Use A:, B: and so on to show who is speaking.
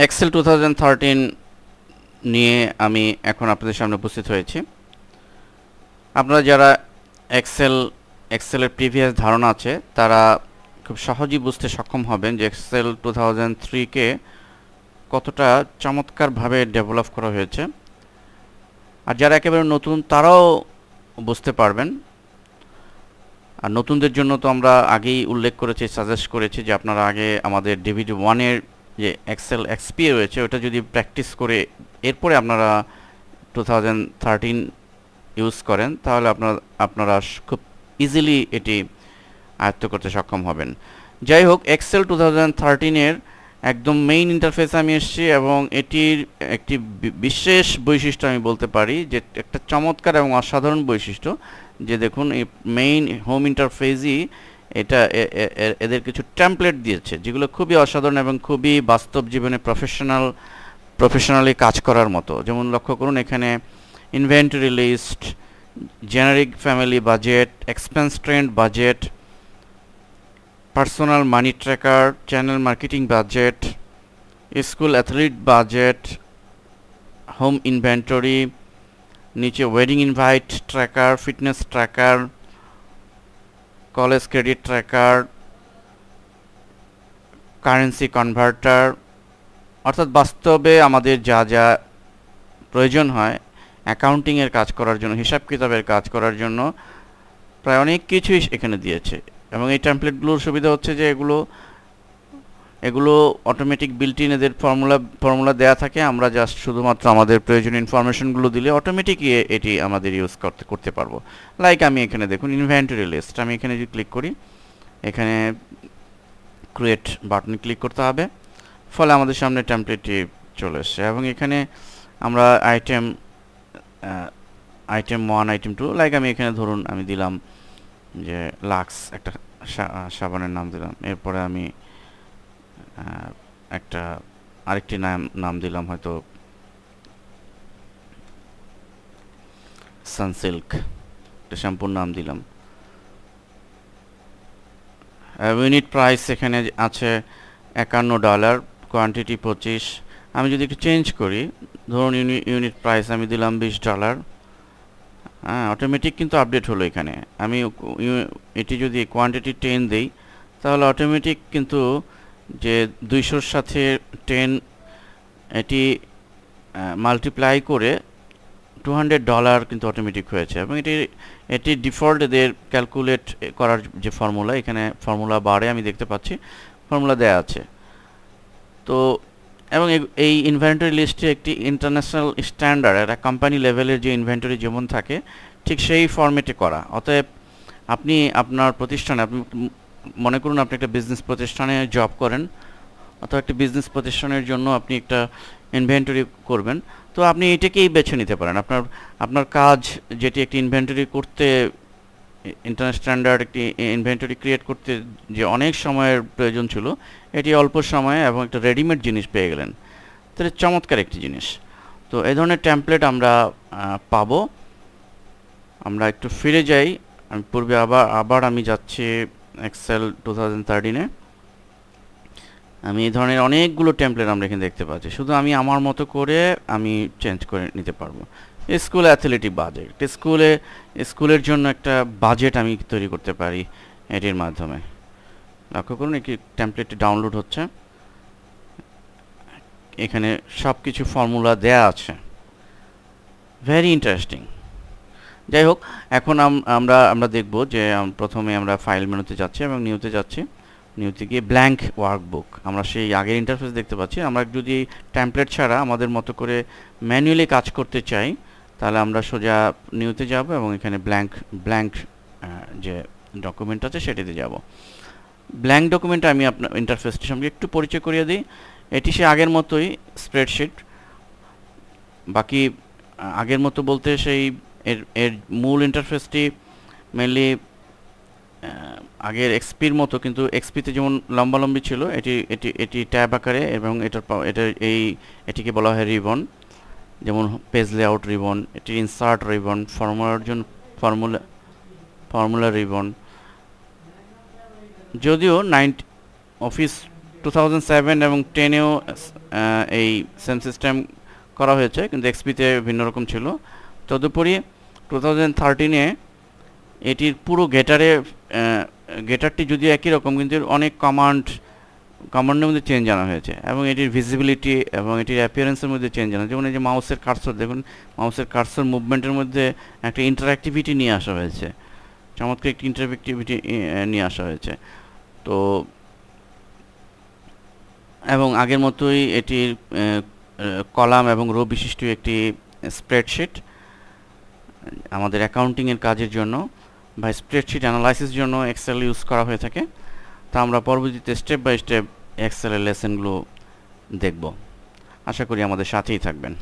A: Excel 2013 নিয়ে আমি এখন আপনাদের সামনে উপস্থিত হয়েছি। আপনারা যারা এক্সেলের প্রিভিয়াস ধারণা আছে তারা খুব সহজেই বুঝতে সক্ষম হবেন যে এক্সেল 2003-কে কতটা চমৎকারভাবে ডেভেলপ করা হয়েছে। আর যারা একেবারে নতুন তারাও বুঝতে পারবেন। আর নতুনদের জন্য তো আমরা আগেই উল্লেখ করেছি, সাজেস্ট করেছি যে আপনারা আগে আমাদের DVD-1-এর যে এক্সেল এক্সপি রয়েছে ওটা যদি প্র্যাকটিস করে এরপরে আপনারা 2013 ইউজ করেন তাহলে আপনারা খুব ইজিলি এটি আয়ত্ত করতে সক্ষম হবেন। যাই হোক, এক্সেল 2013-এর একদম মেইন ইন্টারফেসে আমি এসেছি এবং এটির একটি বিশেষ বৈশিষ্ট্য আমি বলতে পারি যে একটা চমৎকার এবং অসাধারণ বৈশিষ্ট্য যে দেখুন এই মেইন হোম ইন্টারফেসই এটা এদের কিছু টেমপ্লেট দিয়েছে যেগুলো খুবই অসাধারণ এবং খুবই বাস্তব জীবনে প্রফেশনালি কাজ করার মতো। যেমন লক্ষ্য করুন এখানে inventory list, generic family budget, expense trend budget, personal money tracker, channel marketing budget, school athlete budget, home inventory, নিচে wedding invite tracker, fitness tracker, college credit tracker, currency converter. অর্থাৎ বাস্তবে আমাদের যা যা প্রয়োজন হয় অ্যাকাউন্টিংয়ের কাজ করার জন্য, হিসাব কিতাবের কাজ করার জন্য প্রায় অনেক কিছুই এখানে দিয়েছে। এবং এই টেমপ্লেটগুলোর সুবিধা হচ্ছে যে এগুলো অটোমেটিক বিল্ট ইন, এদের ফর্মুলা দেয়া থাকে, আমরা জাস্ট শুধুমাত্র আমাদের প্রয়োজনীয় ইনফরমেশনগুলো দিলে অটোমেটিকই এটি আমাদের ইউজ করতে পারবো। লাইক আমি এখানে দেখুন ইনভেন্টরি লিস্ট, আমি এখানে যদি ক্লিক করি এখানে ক্রিয়েট বাটনে ক্লিক করতে হবে, ফলে আমাদের সামনে টেমপ্লেটটি চলে এসছে এবং এখানে আমরা আইটেম 1, আইটেম 2, লাইক আমি এখানে ধরুন আমি দিলাম যে লাক্স, একটা সাবানের নাম দিলাম, এরপরে আমি একটা আরেকটি নাম দিলাম হয়তো সানসিল্ক, একটা শ্যাম্পুর নাম দিলাম। ইউনিট প্রাইস এখানে আছে $51, কোয়ান্টিটি 25। আমি যদি একটু চেঞ্জ করি, ধরুন ইউনিট প্রাইস আমি দিলাম $20, হ্যাঁ, অটোমেটিক কিন্তু আপডেট হলো এখানে। আমি এটি যদি কোয়ান্টিটি 10 দেই তাহলে অটোমেটিক কিন্তু যে 200-র সাথে 10 এটি মাল্টিপ্লাই করে $200 কিন্তু অটোমেটিক হয়েছে এবং এটি ডিফল্ট এদের ক্যালকুলেট করার যে ফর্মুলা, এখানে ফর্মুলা বারে আমি দেখতে পাচ্ছি ফর্মুলা দেয়া আছে। তো এবং এই ইনভেন্টরি লিস্টে একটি ইন্টারন্যাশনাল স্ট্যান্ডার্ড, একটা কোম্পানি লেভেলের যে ইনভেন্টরি যেমন থাকে ঠিক সেই ফরম্যাটে করা। অতএব আপনি আপনার প্রতিষ্ঠানে, আপনি মনে করুন আপনি একটা বিজনেস প্রতিষ্ঠানে জব করেন অথবা একটা বিজনেস প্রতিষ্ঠানের জন্য আপনি একটা ইনভেন্টরি করবেন, তো আপনি এটাকেই বেছে নিতে পারেন। আপনার কাজ যেটি একটি ইনভেন্টরি করতে, ইন্টারন্যাশনাল স্ট্যান্ডার্ড একটি ইনভেন্টরি ক্রিয়েট করতে যে অনেক সময়ের প্রয়োজন ছিল, এটি অল্প সময়ে এবং একটা রেডিমেড জিনিস পেয়ে গেলেন। তাহলে চমৎকার একটি জিনিস। তো এই ধরনের টেমপ্লেট আমরা পাবো। আমরা একটু ফিরে যাই, আমি পূর্বে আবার আমি যাচ্ছি এক্সেল 2013-এ। আমি এই ধরনের অনেকগুলো টেমপ্লেট আমরা এখানে দেখতে পাচ্ছি, শুধু আমি আমার মতো করে আমি চেঞ্জ করে নিতে পারবো। স্কুল অ্যাথলেটিক বাজেট, স্কুলের জন্য একটা বাজেট আমি তৈরি করতে পারি এটির মাধ্যমে। লক্ষ্য করুন একটি টেমপ্লেটটি ডাউনলোড হচ্ছে, এখানে সব কিছু ফর্মুলা দেয়া আছে, ভেরি ইন্টারেস্টিং। যাই হোক, এখন আমরা দেখব যে প্রথমে আমরা ফাইল মেনুতে যাচ্ছি এবং নিউতে যাচ্ছি। নিউতে গিয়ে ব্ল্যাঙ্ক ওয়ার্কবুক, আমরা সেই আগের ইন্টারফেস দেখতে পাচ্ছি। আমরা যদি টেমপ্লেট ছাড়া আমাদের মতো করে ম্যানুয়ালি কাজ করতে চাই তাহলে আমরা সোজা নিউতে যাব এবং এখানে ব্ল্যাঙ্ক যে ডকুমেন্ট আছে সেটিতে যাব। ব্ল্যাঙ্ক ডকুমেন্টে আমি আপনার ইন্টারফেসটির সঙ্গে একটু পরিচয় করিয়ে দিই। এটি সে আগের মতোই স্প্রেডশিট, বাকি আগের মতো বলতে সেই এর মূল ইন্টারফেসটি মেনলি আগের এক্সপির মতো, কিন্তু এক্সপিতে যেমন লম্বালম্বি ছিল এটি ট্যাব আকারে এবং এটিকে বলা হয় রিবন, যেমন পেজ লেআউট রিবন, এটি ইনসার্ট রিবন, ফর্মুলার জন্য ফর্মুলা রিবন। যদিও অফিস 2007 এবং 10-এও এই সেম সিস্টেম করা হয়েছে, কিন্তু এক্সপিতে ভিন্ন রকম ছিল। তদুপরি 2013-এ এটির পুরো গেটারটি যদিও একই রকম, কিন্তু অনেক কমান্ডের মধ্যে চেঞ্জ আনা হয়েছে, এবং এটির ভিজিবিলিটি এবং এটির অ্যাপিয়ারেন্সের মধ্যে চেঞ্জ আনা, যেমন এই যে মাউসের কার্সর দেখুন, মাউসের কার্সর মুভমেন্টের মধ্যে একটা ইন্টারঅ্যাক্টিভিটি নিয়ে আসা হয়েছে, চমৎকার একটি ইন্টারঅ্যাক্টিভিটি নিয়ে আসা হয়েছে। তো এবং আগের মতোই এটির কলাম এবং রো বিশিষ্ট একটি স্প্রেডশিট আমাদের অ্যাকাউন্টিংয়ের কাজের জন্য বা স্প্রেডশিট অ্যানালাইসিস জন্য এক্সেল ইউজ করা হয়ে থাকে। তা আমরা পরবর্তীতে স্টেপ বাই স্টেপ এক্সেলের লেসনগুলো দেখব। আশা করি আমাদের সাথেই থাকবেন।